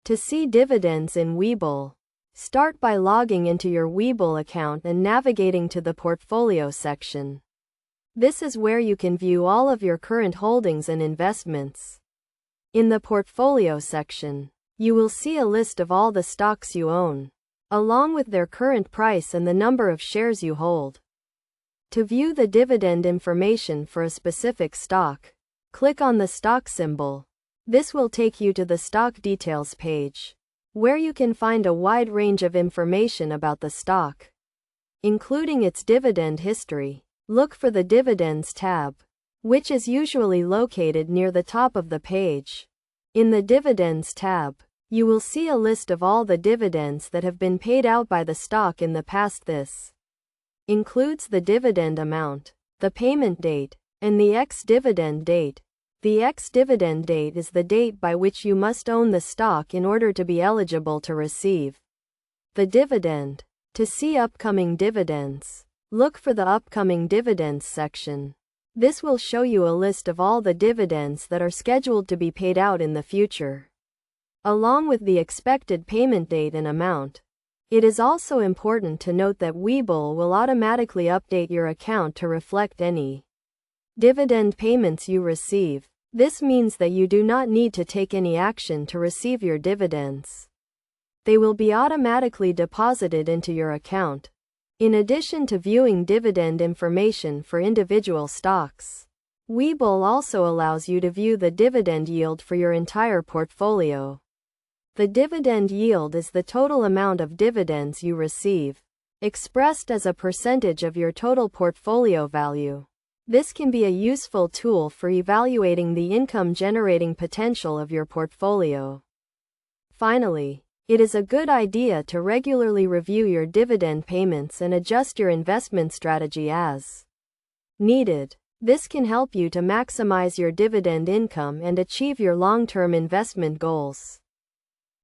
To see dividends in Webull, start by logging into your Webull account and navigating to the Portfolio section. This is where you can view all of your current holdings and investments. In the Portfolio section, you will see a list of all the stocks you own, along with their current price and the number of shares you hold. To view the dividend information for a specific stock, click on the stock symbol. This will take you to the stock details page, where you can find a wide range of information about the stock, including its dividend history. Look for the Dividends tab, which is usually located near the top of the page. In the Dividends tab, you will see a list of all the dividends that have been paid out by the stock in the past. This includes the dividend amount, the payment date, and the ex-dividend date. The ex-dividend date is the date by which you must own the stock in order to be eligible to receive the dividend. To see upcoming dividends, look for the Upcoming Dividends section. This will show you a list of all the dividends that are scheduled to be paid out in the future, along with the expected payment date and amount. It is also important to note that Webull will automatically update your account to reflect any dividend payments you receive. This means that you do not need to take any action to receive your dividends. They will be automatically deposited into your account. In addition to viewing dividend information for individual stocks, Webull also allows you to view the dividend yield for your entire portfolio. The dividend yield is the total amount of dividends you receive, expressed as a percentage of your total portfolio value. This can be a useful tool for evaluating the income-generating potential of your portfolio. Finally, it is a good idea to regularly review your dividend payments and adjust your investment strategy as needed. This can help you to maximize your dividend income and achieve your long-term investment goals.